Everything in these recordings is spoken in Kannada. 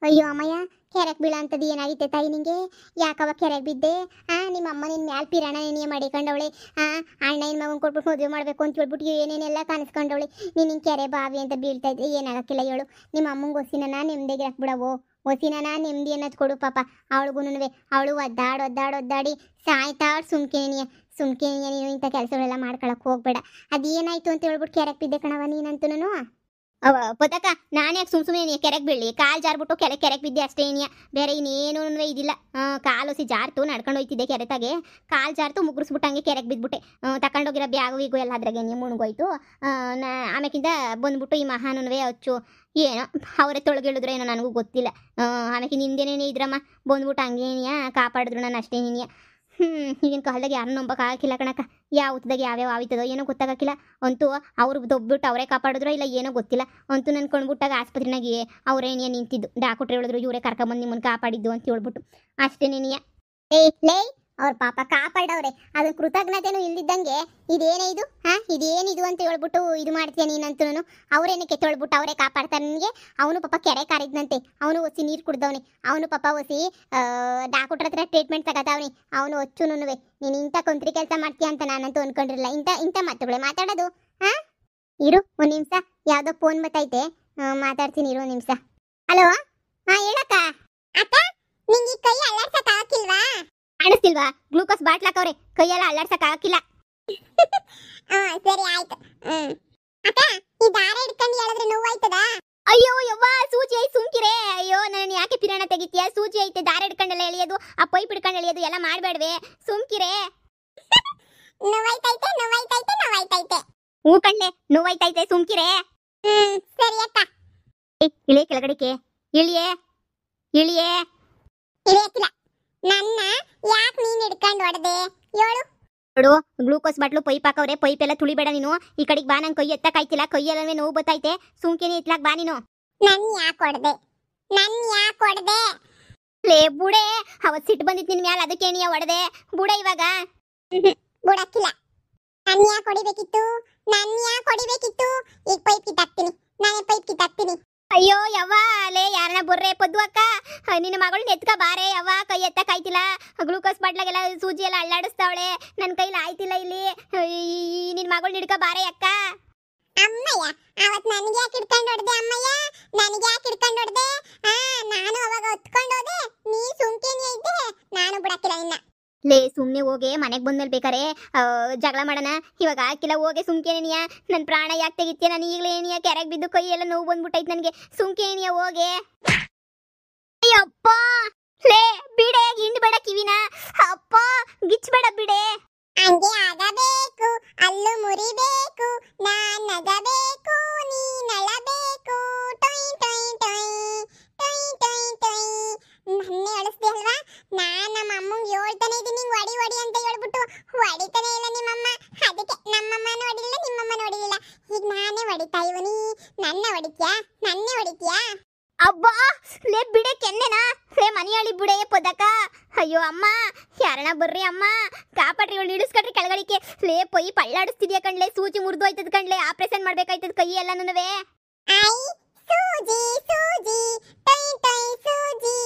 ಅಯ್ಯೋ ಅಮ್ಮಯ್ಯ, ಕೆರೆಗೆ ಬೀಳ ಅಂತದ್ದು ಏನಾಗಿತ್ತೆ ತಾಯಿ ನಿಂಗೆ? ಯಾಕವ ಕೆರೆಗೆ ಬಿದ್ದೆ? ನಿಮ್ಮ ಅಮ್ಮ ನಿನ್ನ ಮ್ಯಾಲ ಪಿರಾಣ ಏನೇ ಮಾಡಿಕೊಂಡವಳೆ. ಅಣ್ಣ ಇನ್ ಮಗನ್ ಕೊಟ್ಬಿಟ್ಟು ಮದುವೆ ಮಾಡಬೇಕು ಅಂತ ಹೇಳ್ಬಿಟ್ಟು ಏನೇನೆಲ್ಲ ಕಾಣಿಸ್ಕೊಂಡವಳೆ. ನೀನು ಕೆರೆ ಬಾವಿ ಅಂತ ಬೀಳ್ತಾ ಇದ್ರೆ ಏನಾಗಕ್ಕಿಲ್ಲ ಹೇಳು. ನಿಮ್ಮ ಅಮ್ಮಂಗೆ ಹೊಸಿನ ನೆಮ್ಮದಿಗೆ ಹಾಕ್ಬಿಡವು. ಹೊಸಿನ ನೆಮ್ಮದಿ ಅನ್ನೋದು ಕೊಡು ಪಾಪ ಅವಳಿಗೂನುವೆ. ಅವಳು ಒದ್ದಾಡಿ ಸಾಯ್ತಾಳು. ಸುಮ್ಕೆನಿಯ ನೀನು ಇಂಥ ಕೆಲಸಗಳೆಲ್ಲ ಮಾಡ್ಕೊಳಕ್ಕೆ ಹೋಗ್ಬೇಡ. ಅದೇನಾಯ್ತು ಅಂತ ಹೇಳ್ಬಿಟ್ಟು ಕೆರೆಗೆ ಬಿದ್ದೆ ಕಣವ ನೀನಂತೂ. ಅವ ಪದಕ ನಾನು ಯಾಕೆ ಸುಮ್ಮನೆ ಕೆರೆಗೆ ಬೀಳಿ ಕಾಲು ಜಾರ್ಬಿಟ್ಟು ಕೆರೆಗೆ ಬಿದ್ದೆ ಅಷ್ಟೇ ಏನಿಯ, ಬೇರೆ ಇನ್ನೇನು ಇದಿಲ್ಲ. ಕಾಲು ಹೊಸಿ ಜಾರ್ತು ನಡ್ಕೊಂಡು ಹೋಯ್ತಿದ್ದೆ ಕೆರೆತಾಗೆ, ಕಾಲು ಜಾರ್ತು ಮುಗ್ರಿಸ್ಬಿಟ್ಟು ಹಂಗೆ ಕೆರೆಗೆ ಬಿದ್ಬಿಟ್ಟೆ. ತಗೊಂಡೋಗಿರೋ ಬ್ಯಾಗು ಈಗ ಎಲ್ಲ ಅದ್ರಾಗೆ ಮುಳುಗೋಯ್ತು. ಆಮೇಕಿಂದ ಬಂದ್ಬಿಟ್ಟು ಈ ಮಹಾನುವೆ ಹಚ್ಚು ಏನೋ ಅವರೇ ತೊಳಗಿಳಿದ್ರು ಏನೋ ನನಗೂ ಗೊತ್ತಿಲ್ಲ. ಆಮೇಕಿಂದ ಹಿಂದೇನೇನೇ ಇದ್ರಮ್ಮ ಬಂದ್ಬಿಟ್ಟು ಹಂಗೇನಿಯ ಕಾಪಾಡಿದ್ರು ನಾನು ಅಷ್ಟೇ ನೀನಿಯ. ಈಗಿನ ಕಾಲದಾಗ ಯಾರನ್ನ ನಂಬಕ್ಕಾಗಿಲ್ಲ ಕಣಕ್ಕ. ಯಾವ ಹೊತ್ತದಾಗ ಯಾವ್ಯಾವ ಆಯ್ತದೋ ಏನೋ ಗೊತ್ತಾಗಕ್ಕಿಲ್ಲ. ಅಂತೂ ಅವ್ರು ದೊಬ್ಬಿಟ್ಟು ಅವರೇ ಕಾಪಾಡಿದ್ರು ಇಲ್ಲ ಏನೋ ಗೊತ್ತಿಲ್ಲ. ಅಂತೂ ನಾನು ಕೊಂಡ್ಬಿಟ್ಟಾಗ ಆಸ್ಪತ್ರೆನಾಗೆ ಅವರೇನಿಯ ನಿಂತಿದ್ದು. ಡಾಕ್ಟ್ರು ಹೇಳಿದ್ರು ಇವರೇ ಕರ್ಕೊಂಬಂದು ನಿಮ್ಮನ್ನು ಕಾಪಾಡಿದ್ದು ಅಂತ ಹೇಳ್ಬಿಟ್ಟು ಅಷ್ಟೇ ನೀನಿಯ. ಲೇ ಅವ್ರ ಪಾಪ ಕಾಪಾಡವ್ರೆ, ಅದು ಕೃತಜ್ಞತೆನೂ ಇಲ್ದಿದ್ದಂಗೆ ಇದೇನೇ ಇದು ಇದೇನಿದು ಅಂತ ಹೇಳ್ಬಿಟ್ಟು ಇದು ಮಾಡ್ತೀಯ ನೀನಂತೂ. ಅವ್ರೇನಕ್ಕೆ ತೊಳ್ಬಿಟ್ಟು ಅವರೇ ಕಾಪಾಡ್ತಾರೆ ನನಗೆ. ಅವನು ಪಾಪ ಕೆರೆ ಕಾರಿದ್ನಂತೆ, ಅವನು ಒಸಿ ನೀರು ಕುಡ್ದವನಿ, ಅವನು ಪಾಪ ಒಸಿ ಡಾಕ್ಟ್ರ ಹತ್ರ ಟ್ರೀಟ್ಮೆಂಟ್ ತಗೋತಾವನಿ. ಅವನು ಹೊಚ್ಚುನುವೆ. ನೀನು ಇಂಥ ಕೊಂತ್ರಿ ಕೆಲಸ ಮಾಡ್ತೀಯ ಅಂತ ನಾನಂತೂ ಅನ್ಕೊಂಡಿರಲಿಲ್ಲ. ಇಂಥ ಮಾತುಗಳೇ ಮಾತಾಡೋದು. ಇರು ಒಂದು ನಿಮಿಷ, ಯಾವುದೋ ಫೋನ್ ಬತ್ತೈತೆ, ಮಾತಾಡ್ತೀನಿ ಇರು ಒಂದು ನಿಮಿಷ. ಹಲೋ, ಹೇಳಕ್ಕ. ಅಕ್ಕ ನಿಂಗೆ ಕೈ ಅಲ್ಲಾಡ್ಸಕ್ ಆಗಕ್ಕಿಲ್ವಾ? ಕಾಣಿಸ್ತಿಲ್ವಾ? ಗ್ಲೂಕೋಸ್ ಬಾಟ್ಲ್ ಹಾಕವ್ರೆ, ಕೈಯೆಲ್ಲ ಅಲ್ಲಾಡ್ಸಕ್ ಆಗಕ್ಕಿಲ್ಲ. ಸರಿ ಆಯ್ತು. ಅಕ್ಕ ಈ ದಾರ ಹಿಡ್ಕೊಂಡು ಹೇಳಿದ್ರೆ ನೋವಾಯ್ತದ? ಅಯ್ಯೋ ಯವ್ವ, ಸೂಜಿ ಐತೆ ಸುಮ್ಕಿರೆ. ಅಯ್ಯೋ ನಾನು ಯಾಕೆ ಪಿರಾಣ ತೆಗಿತೀಯ? ಸೂಜಿ ಐತೆ, ದಾರ ಹಿಡ್ಕೊಂಡೆಲ್ಲ ಎಳಿಯೋದು, ಆ ಪೈಪ್ ಹಿಡ್ಕೊಂಡು ಎಳಿಯೋದು ಎಲ್ಲ ಮಾಡಬೇಡ್ವೆ, ಸುಮ್ಕಿರೆ. ನೋವಾಯ್ತೈತೆ. ಹೂ ಕಣ್ಣೆ ನೋವಾಯ್ತೈತೆ, ಸುಮ್ಕಿರೆ. ಸರಿ ಅಕ್ಕ. ಇಳಿಯ ಕೆಳಗಡಿಕೆ, ಇಳಿಯೇ ಇಳಿಯಕ್ಕಿಲ್ಲ. ನನ್ನ ಯಾಕೆ ನೀನು ಹಿಡ್ಕೊಂಡು ಹೊಡೆದೆ ಹೇಳು? ನೋಡು, ಗ್ಲೂಕೋಸ್ ಬಾಟ್ಲು ಪೈಪ್ ಹಾಕವ್ರೆ, ಪೈಪ್ ಎಲ್ಲ ತುಳಿಬೇಡ ನೀನು. ಈ ಕಡೆಗೆ ಬಾ, ನಂಗೆ ಕೈ ಎತ್ತಕ್ಕಾಯ್ತಿಲ್ಲ, ಕೈಯಲ್ಲೇ ನೋವು ಬತ್ತೈತೆ. ಸುಮ್ಕೆನೆ ಇತ್ಲಾಗ ಬಾ ನೀನು. ನನ್ ಯಾಕೆ ಹೊಡೆದೆ? ಲೇ ಬುಡೆ, ಅವತ್ತು ಸಿಟ್ಟು ಬಂದಿತ್ತು ನಿನ್ ಮ್ಯಾಲ, ಅದಕ್ಕೆ ನೀ ಹೊಡೆದೆ ಬುಡೆ. ಇವಾಗ ಬುಡಕ್ಕಿಲ್ಲ. ನನ್ ಯಾಕೆ ಹೊಡಿಬೇಕಿತ್ತು? ಈಗ ಪೈಪ್ ಕಿತ್ತಾಕ್ತೀನಿ, ನಾನೇ ಪೈಪ್ ಕಿತ್ತಾಕ್ತೀನಿ. ಅಯ್ಯೋ ಯವ್ವ, ಲೇ ಯಾರನ್ನ ಬರ್ರೆ ಪದ್ದು ಅಕ್ಕ, ನಿನ್ನ ಮಗಳನ್ನ ಎತ್ಕ ಬಾರೆ ಯವ್ವ, ಕೈ ಎತ್ತಕ್ಕಾಯ್ತಿಲ್ಲ. ಗ್ಲೂಕೋಸ್ ಬಾಟ್ಲಾಗೆಲ್ಲ ಸೂಜಿ ಎಲ್ಲ ಅಲ್ಲಾಡಿಸ್ತಾವಳೆ, ನನ್ನ ಕೈಲಿ ಆಯ್ತಿಲ್ಲ. ಇಲ್ಲಿ ನಿನ್ನ ಮಗಳನ್ನ ಹಿಡ್ಕ ಬಾರೆ ಅಕ್ಕ. ಅಮ್ಮಯ್ಯ, ಅವತ್ತು ನನಗೆ ಯಾಕೆ ಹಿಡ್ಕೊಂಡು ಹೊಡೆದೆ? ಅಮ್ಮಯ್ಯ ನನಗೆ ಯಾಕೆ ಹಿಡ್ಕೊಂಡು ಹೊಡೆದೆ? ನಾನು ಅವಾಗ ಹೊತ್ಕೊಂಡು ಹೋದೆ, ನೀ ಸುಮ್ಕೇನಿ ಐತೆ, ನಾನು ಬಿಡಕ್ಕಿಲ್ಲ ಇನ್ನ. ಲೇ ಸುಮ್ಮನೆ ಹೋಗೆ, ಮನೆಗೆ ಬಂದ್ಮೇಲೆ ಬೇಕಾರೆ ಜಗಳ ಮಾಡೋಣ, ಇವಾಗ ಹಾಕಿಲ್ಲ. ಹೋಗೆ ಸುಮ್ಕೇನಿಯ, ನನ್ನ ಪ್ರಾಣ ಯಾಕೆ ತೆಗಿತೀಯ? ನಾನು ಈಗಲೇ ಏನಿಯ ಕೆರೆಗೆ ಬಿದ್ದು ಕೈ ಎಲ್ಲ ನೋವು ಬಂದ್ಬಿಟ್ಟೈತೆ ನನಗೆ. ಸುಮ್ಕೇನಿಯ ಹೋಗೆ. ಅಯ್ಯಪ್ಪ, ಲೇ ಬಿಡೆ, ಹಿಂಡ್ಬೇಡ ಕಿವಿನ. ಅಪ್ಪ ಗಿಚ್ಬೇಡ ಬಿಡೆ. ಹಂಗೆ ಆಗಬೇಕು, ಅಲ್ಲು ಮುರಿಬೇಕು, ನಾನ್ ನಗಬೇಕು, ನೀ ನಳಬೇಕು. ಟೊಯ್ ಟೊಯ್ ಟೊಯ್ ಟೊಯ್ ಟೊಯ್ ಟೊಯ್. ನನ್ನೇ ಅಳಿಸ್ದೆ ಅಲ್ವಾ? ನಾನ್ ನಮ್ಮ ಅಮ್ಮಂಗೆ ಹೇಳ್ತಾನೆ ಇದ್ದೀನಿ ಹೊಡಿ ಅಂತ ಹೇಳ್ಬಿಟ್ಟು, ಹೊಡಿತಾನೆ ಇಲ್ಲ ನಿಮ್ಮಮ್ಮ. ಅದಕ್ಕೆ ನಮ್ಮಮ್ಮನ ಹೊಡಿಲಿಲ್ಲ, ನಿಮ್ಮಮ್ಮನ ಹೊಡಿಲಿಲ್ಲ, ಈಗ ನಾನೇ ಹೊಡಿತಾ ಇವನಿ. ನನ್ನೇ ಹೊಡಿತ್ಯಾ? ಅಬ್ಬಾ, ಲೇ ಬಿಡೆ ಕೆನ್ನೆನಾ? ಲೇ ಮನೆಯಳಿ ಬಿಡೆ ಪದಕ. ಅಯ್ಯೋ ಅಮ್ಮ, ಯಾರಣ್ಣ ಬರ್ರಿ ಅಮ್ಮ, ಕಾಪಾಡ್ರಿ, ಇವಳು ಇಳಿಸ್ಕೊಟ್ರಿ ಕೆಳಗಡಿಕೆ. ಲೇ ಪೈಪ್ ಅಳ್ಳಾಡಿಸ್ತಿದ್ಯಾ ಕಣ್ಲೆ, ಸೂಜಿ ಮುರಿದು ಹೋಯ್ತದ ಕಣ್ಲೆ, ಆಪರೇಷನ್ ಮಾಡ್ಬೇಕಾಯ್ತದ ಕೈ ಎಲ್ಲನೂವೆ. ಸೂಜಿ ಟೊಯ್ ಟೊಯ್ ಸೂಜಿ,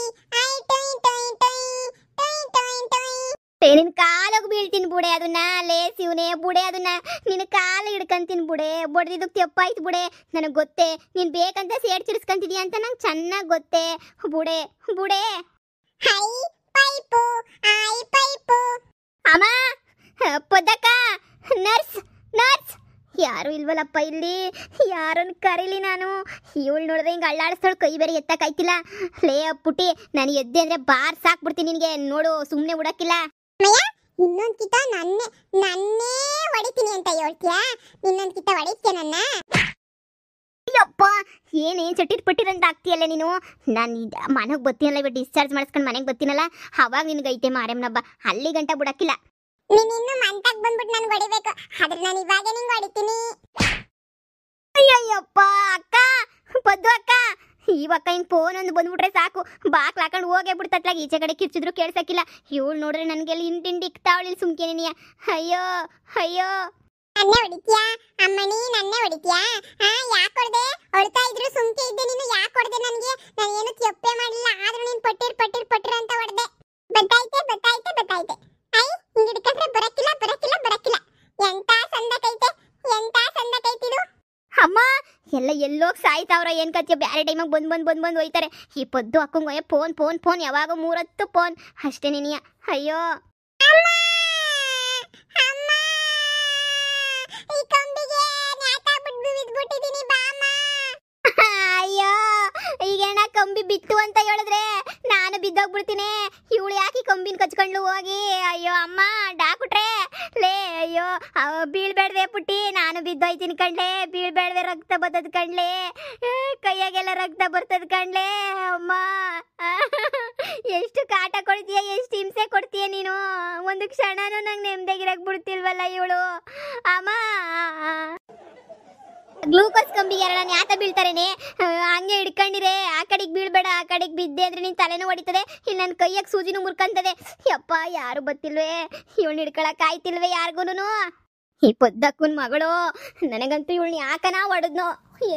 ಐ ಟೊಯ್ ಟೊಯ್ ಟೊಯ್ ಟೊಯ್ ಟೊಯ್ ಟೊಯ್. ನಿನ್ ಕಾಲಾಗ ಬೀಳ್ತೀನಿ ಬುಡೆ ಅದನ್ನ. ಲೇ ಶಿವನೇ ಬುಡೆ, ಅದನ್ನ ನಿನ್ನ ಕಾಲ ಹಿಡ್ಕಂತೀನಿ ಬುಡೆ. ಬಡ್ದಿದ್ದಕ್ಕೆ ತೆಪ್ಪಾಯ್ತು ಬುಡೆ, ನನಗೆ ಗೊತ್ತೇ. ನೀನ್ ಬೇಕಂತ ಸೇಡ್ ಚಿಡಿಸ್ಕೊಂತಿದ್ಯಾ ಅಂತ ನಂಗೆ ಚೆನ್ನಾಗಿ ಗೊತ್ತೇ ಬುಡೆ. High pipe. ಅಮ್ಮ, ಪದಕ, ನರ್ಸ್. ಯಾರು ಇಲ್ವಲ್ಲಪ್ಪ ಇಲ್ಲಿ, ಯಾರನ್ನು ಕರೀಲಿ ನಾನು? ಇವಳು ನೋಡಿದ್ರೆ ಹಿಂಗೆ ಅಳ್ಳಾಡಿಸ್ತಾಳು, ಕೈ ಬೇರೆ ಎತ್ತಕ್ಕಾಯ್ತಿಲ್ಲ. ಲೇ ಪುಟಿ, ನಾನು ಎದ್ದೆ ಅಂದ್ರೆ ಬಾರ್ ಸಾಕ್ಬಿಡ್ತೀನಿ ನಿನಗೆ. ನೋಡು, ಸುಮ್ಮನೆ ಉಡಕ್ಕಿಲ್ಲ. ಇನ್ನೊಂದು ಕಿತ ನನ್ನೇ ಹೊಡಿತೀನಿ ಅಂತ ಹೇಳ್ತೀಯಾ? ಇನ್ನೊಂದು ಕಿತ ಹೊಡಿತೀಯ ನನ್ನ? ಅಯ್ಯಪ್ಪ, ಏನೇನು ಚಟ್ಟಿಟ್ ಆಗ್ತೀಯಲ್ಲ ನೀನು. ನಾನು ಮನೆಗೆ ಬತ್ತೀನಲ್ಲ, ಇವಾಗ ಡಿಸ್ಚಾರ್ಜ್ ಮಾಡಿಸ್ಕೊಂಡು ಮನೆಗೆ ಬತ್ತೀನಲ್ಲ, ಅವಾಗ ನಿನಗೈತೆ ಮಾರೇಮ್ನಬ್ಬ. ಅಲ್ಲಿ ಗಂಟ ಬಿಡಕ್ಕಿಲ್ಲ. ನೀನು ಇನ್ನು ಮಂತಾಗ ಬಂದ್ಬಿಟ್ಟು ನಾನು ಹೊಡಿಬೇಕು, ಆದ್ರೆ ನಾನು ಇವಾಗ ನಿಂಗೆ ಹೊಡಿತೀನಿ. ಅಯ್ಯಯ್ಯಪ್ಪ ಅಕ್ಕ, ಪದ್ದು ಅಕ್ಕ, ಇವಕ್ಕ ಹಿಂಗೆ ಫೋನ್ ಒಂದು ಬಂದ್ಬಿಟ್ರೆ ಸಾಕು, ಬಾಕ್ಲು ಹಾಕೊಂಡು ಹೋಗೇ ಬಿಡ್ತತ್ಲಾಗ. ಈಚೆ ಕಡೆ ಕಿರ್ಚಿದ್ರು ಕೇಳ್ಸಕ್ಕಿಲ್ಲ. ಇವಳು ನೋಡ್ರೆ ನನಗೆಲ್ಲ ಹಿಂಡಿ ಇಕ್ತಾವಳಿ. ಸುಮ್ಕೇನಿಯ. ಅಯ್ಯೋ ನನ್ನೇ ಹೊಡಿತೀಯಾ ಅಮ್ಮನಿ? ನನ್ನೇ ಹೊಡಿತೀಯಾ? ಯಾಕೆ ಹೊಡೆದೆ? ಹೊಡ್ತಾ ಇದ್ರು ಸುಮ್ಕೆ ಇದ್ದೆ ನೀನು. ಯಾಕೆ ಹೊಡೆದೆ ನನಗೆ? ನಾನು ಏನು ತಪ್ಪೇ ಎಲ್ಲ ಎಲ್ಲೋಗಿ ಸಾಯ್ತಾವ್ರ ಏನು ಕತ್ಯ ಬೇರೆ ಟೈಮಾಗ ಬಂದು ಹೋಯ್ತಾರೆ. ಈ ಪೊದ್ದು ಅಕ್ಕಂಗೆ ಫೋನ್ ಯಾವಾಗ 3 ಫೋನ್ ಅಷ್ಟೇ ನಿನಿಯ. ಅಯ್ಯೋ ಅಯ್ಯೋ ಈಗೇನ ಕಂಬಿ ಬಿತ್ತು ಅಂತ ಹೇಳಿದ್ರೆ ನಾನು ಬಿದ್ದೋಗ್ಬಿಡ್ತೀನಿ. ಇವಳು ಯಾಕೆ ಕಂಬಿನ ಕಚ್ಕೊಂಡು ಹೋಗಿ. ಅಯ್ಯೋ ಅಮ್ಮ ಡಾಕ್ಟ್ರೇ ಲೇ, ಅಯ್ಯೋ ಬೀಳ್ಬೇಡ್ವೆ ಪುಟ್ಟಿ, ನಾನು ಬಿದ್ದೋಯ್ತೀನಿ ಕಣ್ಲೆ, ಬೀಳ್ಬೇಡ್ವೆ, ರಕ್ತ ಬರ್ತದ ಕಣ್ಲೆ, ಕೈಯಾಗೆಲ್ಲ ರಕ್ತ ಬರ್ತದ ಕಣ್ಲೆ. ಅಮ್ಮ ಎಷ್ಟು ಕಾಟ ಕೊಡ್ತೀಯ, ಎಷ್ಟು ಹಿಂಸೆ ಕೊಡ್ತೀಯ ನೀನು. ಒಂದು ಕ್ಷಣನೂ ನಂಗೆ ನೆಮ್ಮದಿಗಿರಕ್ ಬಿಡ್ತಿಲ್ವಲ್ಲ ಇವಳು. ಅಮ್ಮ ಗ್ಲೂಕೋಸ್ ಕಂಬಿಗೆ ನಾನು ಯಾತ ಬೀಳ್ತಾರೇನೆ, ಹಂಗೆ ಹಿಡ್ಕೊಂಡಿರೆ, ಆ ಕಡೆಗೆ ಬೀಳ್ಬೇಡ, ಆ ಕಡೆಗೆ ಬಿದ್ದೆ ಅಂದ್ರೆ ನಿನ್ ತಲೆನೂ ಹೊಡಿತದೆ, ಇಲ್ಲಿ ನನ್ನ ಕೈಯಾಗ ಸೂಜಿನೂ ಮುರ್ಕಂತದೆ. ಯಪ್ಪ ಯಾರು ಬತ್ತಿಲ್ವೇ, ಇವಳು ಹಿಡ್ಕೊಳಕ್ ಆಯ್ತಿಲ್ವೇ ಯಾರಿಗೂನು. ಈ ಪೊದ್ದಕ್ಕನ್ ಮಗಳು, ನನಗಂತೂ ಇವಳನ್ನ ಯಾಕನ ಹೊಡೆದ್ನೋ,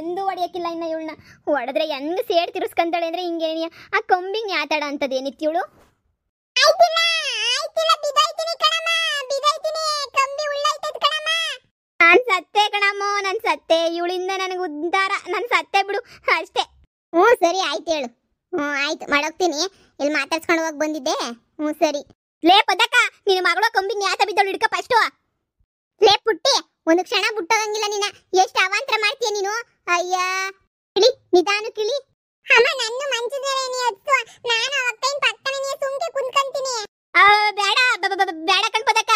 ಎಂದು ಹೊಡಿಯಕ್ಕಿಲ್ಲ ಇನ್ನ. ಇವಳನ್ನ ಹೊಡೆದ್ರೆ ಹೆಂಗ್ ಸೇಡ್ ತಿರ್ಸ್ಕೊಂತಾಳೆ ಅಂದ್ರೆ ಹಿಂಗೇನಿಯ. ಆ ಕಂಬಿಗೆ ನ್ಯಾತಾಡ ಅಂತದೇನಿತ್ತು ಇವಳು. ನಾನ್ ಸತ್ತೆ ಕಣಮ್ಮೋ, ನಾನ್ ಸತ್ತೆ, ಇವಳಿಂದ ನನಗೆ ಉದ್ಧಾರ, ನಾನು ಸತ್ತೆ ಬಿಡು ಅಷ್ಟೇ. ಸರಿ ಆಯ್ತು ಹೇಳು. ಆಯ್ತು ಮಾಡೋಗ್ತೀನಿ, ಇಲ್ಲಿ ಮಾತಾಡ್ಸ್ಕೊಂಡು ಹೋಗಿ ಬಂದಿದ್ದೆ. ಸರಿ ಲೇ ಪದಕ, ನಿನ್ನ ಮಗಳು ಕಂಬಿಗೆ ನ್ಯಾತ ಬಿದ್ದವಳು, ಹಿಡ್ಕ ಫಸ್ಟು. ಲೇ ಪುಟ್ಟಿ, ಒಂದು ಕ್ಷಣ ಬಿಟ್ಟೋಗಂಗಿಲ್ಲ ನಿನ್ನ, ಎಷ್ಟು ಅವಾಂತರ ಮಾಡ್ತೀಯ ನೀನು. ಅಯ್ಯ ಕಿಳಿ, ನಿಧಾನ ಕಿಳಿ. ಅಮ್ಮ ನನ್ನ ಮಂಚದ ನೀ ಹತ್ತು, ನಾನು ಅವಕ್ಕೈನ್ ಪಕ್ಕನೆ ನೀ ಸುಮ್ಕೆ ಕುಂತ್ಕೊಂತೀನಿ. ಬೇಡ ಬೇಡ ಕಣ್ಪದಕ್ಕ,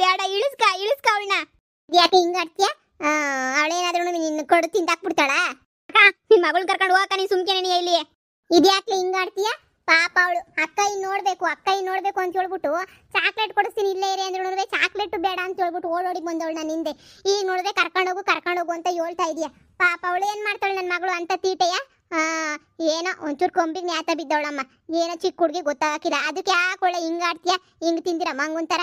ಬೇಡ ಇಳಿಸ್ಕ ಅವಳನ್ನ. ಯಾಕೆ ಹಿಂಗಾಡ್ತೀಯ? ಅವಳೇನಾದ್ರೂ ನಿನ್ನ ಕೊಡು ತಿಂದಾಕ್ಬಿಡ್ತಾಳ. ಅಕ್ಕ ನಿನ್ ಮಗಳನ್ನ ಕರ್ಕೊಂಡು ಹೋಗಕ್ಕ, ನೀನ್ ಸುಮ್ಕೆನೆ ಇಲ್ಲಿ. ಇದ್ಯಾಕ್ಲೆ ಹಿಂಗಾಡ್ತೀಯ? ಪಾಪ ಅವಳು ಅಕ್ಕ ನೋಡ್ಬೇಕು ಅಂತ ಹೇಳ್ಬಿಟ್ಟು ಚಾಕ್ಲೇಟ್ ಕೊಡಿಸ್ತೀನಿ ಇಲ್ಲೇ ಇರಿ ಅಂದ್ರೆ ನೋಡಿದ್ರೆ ಚಾಕ್ಲೇಟ್ ಬೇಡ ಅಂತ ಹೇಳ್ಬಿಟ್ಟು ಓಡೋಡಿ ಬಂದವಳು ನನ್ನ ಹಿಂದೆ. ಈಗ ನೋಡಿದ್ರೆ ಕರ್ಕೊಂಡೋಗು ಅಂತ ಹೇಳ್ತಾ ಇದೀಯ. ಪಾಪ ಅವಳು ಏನ್ ಮಾಡ್ತಾಳೆ ನನ್ನ ಮಗಳು ಅಂತ ತೀಟೆಯ. ಏನೋ ಒಂಚೂರು ಕೊಂಬಿಗೆ ನ್ಯಾತ ಬಿದ್ದವಳಮ್ಮ, ಏನೋ ಚಿಕ್ಕ ಹುಡುಗಿ ಗೊತ್ತಾಗಿಲ್ಲ. ಅದಕ್ಕೆ ಯಾಕೊಳ್ಳೆ ಹಿಂಗಾಡ್ತೀಯ, ಹಿಂಗ್ ತಿಂದಿರ ಮಂಗುಂತರ.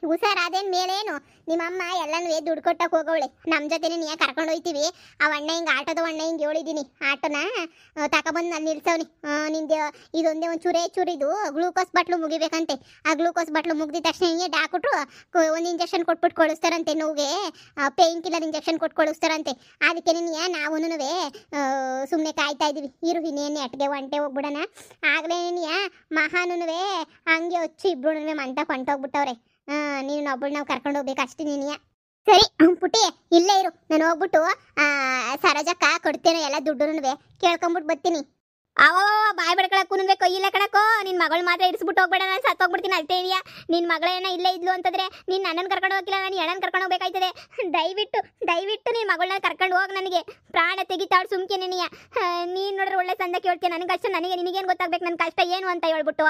ಹುಷಾರಾದೇನ್ ಮೇಲೇನು, ನಿಮ್ಮಮ್ಮ ಎಲ್ಲನೂ ದುಡ್ಡು ಕೊಟ್ಟಕ್ಕೆ ಹೋಗವಳೆ. ನಮ್ಮ ಜೊತೆನೇ ನೀ ಕರ್ಕೊಂಡು ಹೋಯ್ತೀವಿ. ಅವ ಅಣ್ಣ ಹಿಂಗೆ ಆಟೋದ ಅಣ್ಣ ಹಿಂಗೆ ಹೇಳಿದ್ದೀನಿ, ಆಟೋನ ತಗೊಬಂದು ನಾನು ನಿಲ್ಸವ್ನಿ. ನಿಂದು ಇದೊಂದೇ ಒಂದು ಚೂರು ಇದು ಗ್ಲೂಕೋಸ್ ಬಾಟ್ಲು ಮುಗಿಬೇಕಂತೆ. ಆ ಗ್ಲೂಕೋಸ್ ಬಾಟ್ಲು ಮುಗಿದ ತಕ್ಷಣ ಹಿಂಗೆ ಡಾಕ್ಟ್ರು ಒಂದು ಇಂಜೆಕ್ಷನ್ ಕೊಟ್ಬಿಟ್ಟು ಕಳಿಸ್ತಾರಂತೆ, ನೋವಿಗೆ ಪೇಯ್ನ್ ಕಿಲ್ಲರ್ ಇಂಜೆಕ್ಷನ್ ಕೊಟ್ಟು ಕಳಿಸ್ತಾರಂತೆ. ಅದಕ್ಕೆ ನೀ ನಾವೂ ಸುಮ್ಮನೆ ಕಾಯ್ತಾ ಇದ್ದೀವಿ. ಇರು ಇನ್ನೇನು ಅಟ್ಗೆ ಒಂಟೆ ಹೋಗ್ಬಿಡೋಣ. ಆಗಲೇ ನೀ ಮಹಾನುವೆ ಹಂಗೆ ಹಚ್ಚಿ ಇಬ್ರು ಮಂಟ ಕೊಂಟೋಗ್ಬಿಟ್ಟವ್ರೆ. ನೀನು ಒಬ್ಬಳು ನಾವು ಕರ್ಕೊಂಡು ಹೋಗ್ಬೇಕು ಅಷ್ಟೇ ನೀನಿಯ. ಸರಿ ಪುಟ್ಟಿ ಇಲ್ಲೇ ಇರು, ನಾನು ಹೋಗ್ಬಿಟ್ಟು ಸರೋಜಕ್ಕ ಕೊಡ್ತೇನೆ ಎಲ್ಲ ದುಡ್ಡುನುವೆ, ಕೇಳ್ಕೊಂಬಿಟ್ಟು ಬರ್ತೀನಿ. ಬಾಯ್ ಬಡ್ಕೊಳಕ್ಕೂ ಕೈ ಇಲ್ಲ ಕಣಕ್ಕೋ. ನಿನ್ನ ಮಗಳು ಮಾತ್ರ ಇರಿಸ್ಬಿಟ್ಟು ಹೋಗ್ಬೇಡ, ನಾನು ಸತ್ತೋಗ್ಬಿಡ್ತೀನಿ ಅಷ್ಟೇ ಇದೆಯಾ. ನಿನ್ನ ಮಗಳೇನ ಇಲ್ಲೇ ಇದ್ಲು ಅಂತಂದ್ರೆ ನೀನು ನನ್ನನ್ನು ಕರ್ಕೊಂಡು ಹೋಗಿಲ್ಲ, ನಾನು ಎಣ್ಣನ್ನು ಕರ್ಕೊಂಡು ಹೋಗ್ಬೇಕಾಯ್ತದೆ. ದಯವಿಟ್ಟು ನಿನ್ನ ಮಗಳನ್ನ ಕರ್ಕೊಂಡು ಹೋಗಿ, ನನಗೆ ಪ್ರಾಣ ತೆಗಿತಾಳು ಸುಮ್ಕೆ ನೀನಿಯ. ನೀನು ನೋಡ್ರೆ ಒಳ್ಳೆ ಸಂದ ಕೇಳ್ತೀಯ, ನನಗೆ ಕಷ್ಟ, ನಿನಗೇನು ಗೊತ್ತಾಗ್ಬೇಕು ನನ್ನ ಕಷ್ಟ ಏನು ಅಂತ ಹೇಳ್ಬಿಟ್ಟು.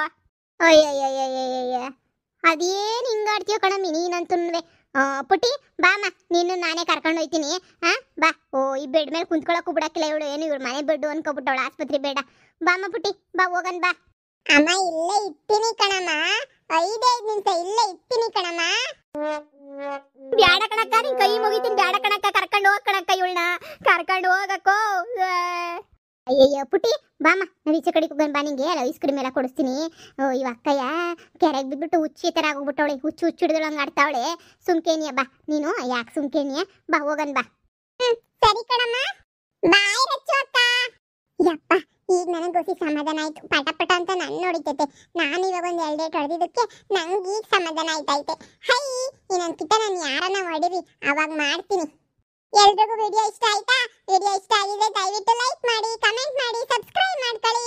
ಅಯ್ಯಯ್ಯಯ್ಯಯ್ಯ ಅದೇನು ಹಿಂಗಾಡ್ತೀಯೋ ಕಣಮ್ಮಿ ನೀನಂತುನ್ವೆ. ಪುಟ್ಟಿ ಬಾಮ್ಮ, ನೀನು ನಾನೇ ಕರ್ಕೊಂಡು ಹೋಯ್ತೀನಿ. ಬಾ. ಈ ಬೆಡ್ ಮೇಲೆ ಕುಂತ್ಕೊಳಕ್ಕೂ ಬಿಡಕ್ಕಿಲ್ಲ ಇವಳು, ಏನು ಇವ್ರು ಮನೆ ಬೆಡ್ ಅನ್ಕೊಬಿಟ್ಟವಳು, ಆಸ್ಪತ್ರೆ ಬೇಡ. ಬಾಮ್ಮ ಪುಟ್ಟಿ ಬಾ, ಹೋಗನ್ ಬಾ. ಅಮ್ಮ ಇಲ್ಲೇ ಇಟ್ಟಿನಿ ಕಣಮ್ಮ, 5 ನಿಮಿಷ ಇಲ್ಲೇ ಇಟ್ಟಿನಿ ಕಣಮ್ಮ. ಬ್ಯಾಡ ಕಣಕ್ಕ, ನಿನ್ ಕೈ ಮುಗಿತೀನಿ, ಬ್ಯಾಡ ಕಣಕ್ಕ, ಕರ್ಕೊಂಡು ಹೋಗ್ ಕಣಕ್ಕ, ಇವಳನ್ನ ಕರ್ಕೊಂಡು ಹೋಗಕ್ಕೋ. ಅಯ್ಯಯ್ಯೋ ಪುಟ್ಟಿ ಬಾಮ್ಮ, ನಾವು ಈಚೆ ಕಡೆಗೆ ಹೋಗೋಣ ಬಾ. ನಿಂಗೆ ಐಸ್ ಕ್ರೀಮ್ ಎಲ್ಲ ಕೊಡಿಸ್ತೀನಿ. ಇವ ಅಕ್ಕಯ್ಯ ಕೆರೆಗೆ ಬಿದ್ದುಬಿಟ್ಟು ಹುಚ್ಚಿ ಥರ ಆಗೋಗ್ಬಿಟ್ಟವಳೆ, ಹುಚ್ಚು ಹಿಡಿದಳು ಹಂಗೆ ಆಡ್ತಾವಳೆ. ಸುಮ್ಕೇನಿಯ ಬಾ ನೀನು, ಯಾಕೆ ಸುಮ್ಕೇನಿಯ ಬಾ, ಹೋಗನ್ ಬಾ. ಸರಿ ಕಣಮ್ಮ, ಬಾಯ್ ರಚ್ಚು ಅಕ್ಕ. ಯಪ್ಪ ಈಗ ನನಗೆ ಗೊತ್ತಿ ಸಮಾಧಾನ ಆಯ್ತು. ಪಟ ಅಂತ ನನ್ನ ನೋಡಿತೈತೆ. ನಾನು ಇವಾಗ ಒಂದು 2 ಡೇಟ್ ಹೊಡೆದಿದ್ದಕ್ಕೆ ನಂಗೆ ಈಗ ಸಮಾಧಾನ ಆಯ್ತೈತೆ. ಹೈ ಇನ್ನೊಂದ್ಕಿತ ನಾನು ಯಾರನ್ನ ಹೊಡೀರಿ ಅವಾಗ ಮಾಡ್ತೀನಿ. ಎಲ್ರಿಗೂ ವಿಡಿಯೋ ಇಷ್ಟ ಆಯ್ತಾ? ವಿಡಿಯೋ ಇಷ್ಟ ಆಗಿದ್ರೆ ದಯವಿಟ್ಟು ಲೈಕ್ ಮಾಡಿ, ಕಮೆಂಟ್ ಮಾಡಿ, ಸಬ್ಸ್ಕ್ರೈಬ್ ಮಾಡ್ಕೊಳ್ಳಿ.